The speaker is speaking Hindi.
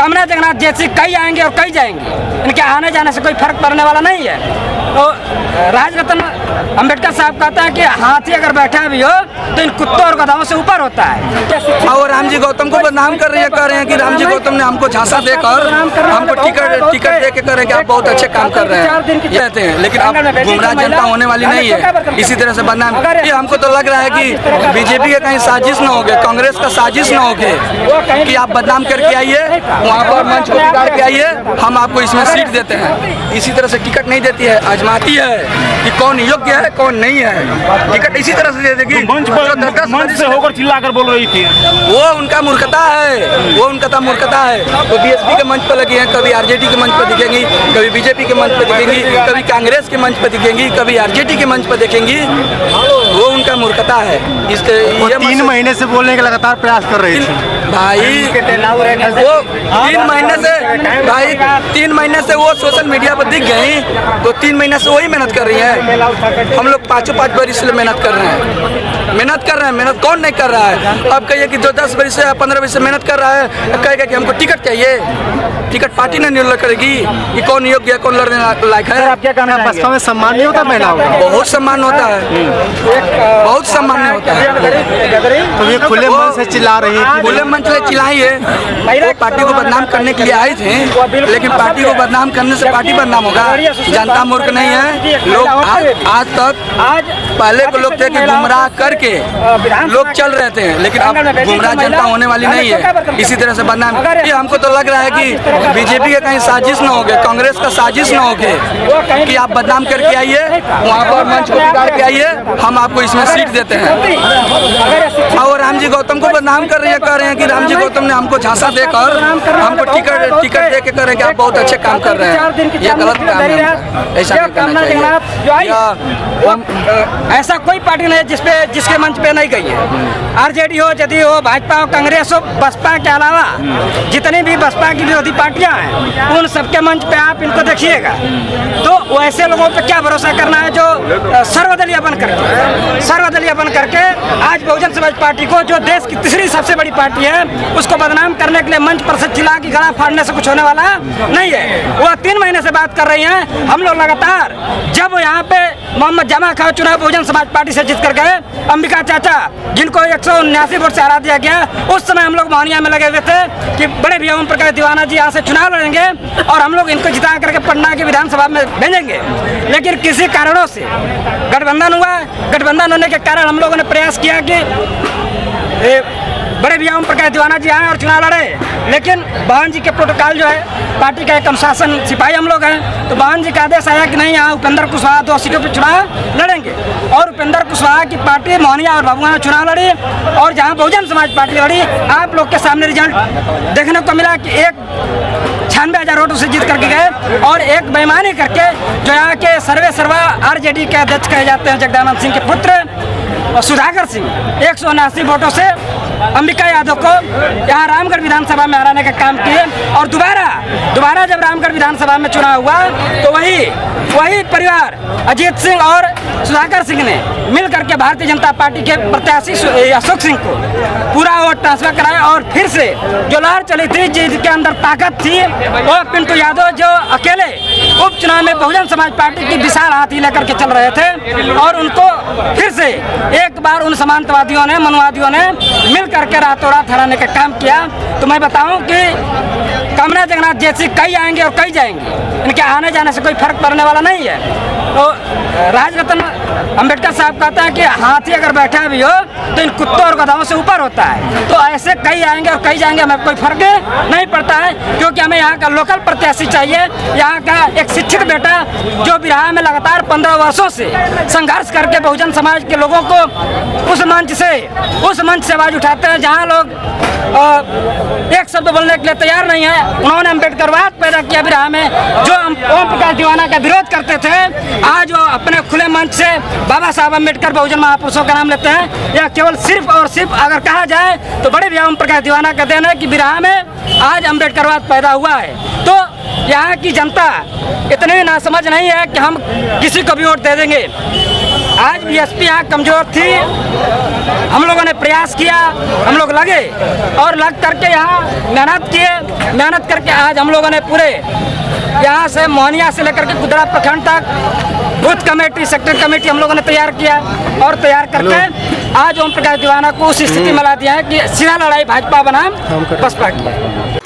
कमला जगन्नाथ जैसे कई आएंगे और कई जाएंगे, इनके आने जाने से कोई फर्क पड़ने वाला नहीं है। तो राजरत्न अंबेडकर साहब कहते हैं कि हाथी अगर बैठा भी हो तो इन कुत्तों और गधाओं से ऊपर होता है। और राम जी गौतम को बदनाम कर रही है, कह रहे हैं कि राम जी गौतम ने हमको झांसा देकर हमको टिकट दे के कह रहे हैं कि आप बहुत अच्छे काम कर रहे हैं कहते हैं, लेकिन अब गुमराह जनता होने वाली नहीं है। इसी तरह से बदनाम ये हमको तो लग रहा है कि बीजेपी का कहीं साजिश न हो गए, कांग्रेस का साजिश न हो गए कि आप बदनाम करके आइए, वहाँ पर मंच को बिगाड़ के आइए, हम आपको इसमें सीट देते हैं। इसी तरह से टिकट नहीं देती है, आजमाती है कि कौन योग्य है कौन नहीं है। टिकट इसी तरह से दे देगी। मंच से होकर चिल्लाकर बोल रही थी, वो उनका मूर्खता है, वो उनका मूर्खता है। वो बीएसपी के मंच पर लगी हैं, कभी आरजेडी के मंच पर दिखेंगी, कभी बीजेपी के मंच पर दिखेंगी, कभी कांग्रेस के मंच पर दिखेंगी, कभी आरजेडी के मंच पर देखेंगी। वो उनका मूर्खता है। इसके 3 महीने से बोलने का लगातार प्रयास कर रही थी भाई। वो 3 महीने से वो सोशल मीडिया पर दिख गई, तो 3 महीने से वही मेहनत कर रही है। हम लोग 5 बरिस से मेहनत कर रहे हैं, मेहनत कौन नहीं कर रहा है। अब कहिए कि जो 10 बरिस से 15 बरिस से मेहनत कर रहा है, कहेगा कि हमको टिकट चाहिए, टिकट पार्टी ने निर्णय करेगी कि कौन योग्य है कौन लड़ने लायक है। आप क्या कहना है? बसपा में सम्मान नहीं होता महिलाओं का? बहुत सम्मान होता है, बहुत सम्मान होता है। तो ये खुले मन से चिल्ला रही है, खुले मन से चिल्लाई है। वो पार्टी को बदनाम करने के लिए आए थे, लेकिन पार्टी को बदनाम करने से पार्टी बदनाम होगा। जनता मूर्ख नहीं है। लोग आज तक पहले को लोग थे कि गुमराह करके लोग चल रहे थे, लेकिन अब गुमराह जनता होने वाली नहीं है। इसी तरह से बदनाम ये हमको तो लग रहा है कि बीजेपी का कहीं साजिश न हो गए, कांग्रेस का साजिश न हो गए कि आप बदनाम करके आइए, वहाँ पर मंच को बिगाड़ के आइए, हम आपको इसमें सीट देते हैं। और राम जी गौतम को बदनाम कर रही है, कह रहे हैं कि राम जी गौतम ने हमको झांसा देकर हमको टिकट दे के कह रहे हैं कि आप बहुत अच्छे काम कर रहे हैं। ये गलत काम है, ऐसा नहीं करना चाहिए। ऐसा कोई पार्टी नहीं है जिसके मंच पे नहीं गई है। आरजेडी हो, जदयू हो, भाजपा हो, कांग्रेस हो, बसपा के अलावा जितनी भी बसपा की विरोधी पार्टियां हैं, उन सबके मंच पे आप इनको देखिएगा। तो वैसे लोगों पे क्या भरोसा करना है जो सर्वदलीय बन करके आज बहुजन समाज पार्टी को, जो देश की तीसरी सबसे बड़ी पार्टी है, उसको बदनाम करने के लिए मंच पर से चिल्ला के गला फाड़ने से कुछ होने वाला नहीं है। वो 3 महीने से बात कर रही हैं। हम लोग लगातार जब यहाँ पे मोहम्मद जमा खान चुनाव बहुजन समाज पार्टी से जीत कर गए, अंबिका चाचा जिनको 179 वोट से हरा दिया गया, उस समय हम लोग मोहनिया में लगे हुए थे कि बड़े भैया ओम प्रकाश दीवाना जी यहाँ से चुनाव लड़ेंगे और हम लोग इनको जिता करके पटना की विधानसभा में भेजेंगे। लेकिन किसी कारणों से गठबंधन हुआ। गठबंधन होने के कारण हम लोगों ने प्रयास किया कि बड़े भैया ओम प्रकाश दीवाना जी आए और चुनाव लड़े, लेकिन बहन जी के प्रोटोकॉल जो है, पार्टी का एक अनुशासन सिपाही हम लोग हैं, तो बहन जी का आदेश आया कि नहीं, यहाँ उपेंद्र कुशवाहा 2 सीटों पर चुनाव लड़ेंगे। और उपेंद्र कुशवाहा की पार्टी मोहनिया और भभुआ में चुनाव लड़ी, और जहाँ बहुजन समाज पार्टी लड़ी, आप लोग के सामने रिजल्ट देखने को मिला कि 96,000 वोटों से जीत करके गए। और एक बेईमानी करके जो यहाँ के सर्वा आरजेडी के अध्यक्ष कहे जाते हैं जगदानंद सिंह के पुत्र सुधाकर सिंह 179 वोटों से अंबिका यादव को यहाँ रामगढ़ विधानसभा में हराने का काम किए। और दोबारा जब रामगढ़ विधानसभा में चुनाव हुआ तो वही परिवार अजीत सिंह और सुधाकर सिंह ने मिल करके भारतीय जनता पार्टी के प्रत्याशी अशोक सिंह को पूरा वोट ट्रांसफर कराया। और फिर से जो लहर चली थी, जिसके अंदर ताकत थी, वो पिंटू यादव जो अकेले उपचुनाव में बहुजन समाज पार्टी की विशाल हाथी लेकर के चल रहे थे, और उनको फिर से एक बार उन समांतवादियों ने, मनुवादियों ने मिल करके रातों रात हराने का काम किया। तो मैं बताऊं कि कमला जगन्नाथ जैसे कई आएंगे और कई जाएंगे, इनके आने जाने से कोई फर्क पड़ने वाला नहीं है। तो राजरत्न अंबेडकर साहब कहते हैं कि हाथी अगर बैठा भी हो तो इन कुत्तों और गधाओं से ऊपर होता है। तो ऐसे कई आएंगे और कई जाएंगे, हमें कोई फर्क नहीं पड़ता है, क्योंकि हमें यहाँ का लोकल प्रत्याशी चाहिए। यहाँ का एक शिक्षित बेटा जो बिहार में लगातार 15 वर्षों से संघर्ष करके बहुजन समाज के लोगों को उस मंच से आवाज उठाते हैं जहाँ लोग एक शब्द बोलने के लिए तैयार नहीं है। उन्होंने अम्बेडकरवाद पैदा किया बिहार में, जो ओम प्रकाश दीवाना का विरोध करते थे, आज वो अपने खुले मंच से बाबा साहब अम्बेडकर बहुजन महापुरुषों का नाम लेते हैं। यह केवल सिर्फ और सिर्फ अगर कहा जाए तो बड़े भैया ओम प्रकाश दीवाना का देना है कि बिहार में आज अम्बेडकरवाद पैदा हुआ है। तो यहाँ की जनता इतनी नासमझ नहीं है कि हम किसी को भी वोट दे देंगे। आज बीएसपी यहाँ कमजोर थी, हम लोगों ने प्रयास किया, हम लोग लगे और लग करके यहाँ मेहनत किए। मेहनत करके आज हम लोगों ने पूरे यहाँ से मोहनिया से लेकर के गुजरात प्रखंड तक बूथ कमेटी, सेक्टर कमेटी हम लोगों ने तैयार किया और तैयार करके आज ओम प्रकाश दीवाना को उस स्थिति में ला दिया है कि सीधा लड़ाई भाजपा बनाम बसपा की।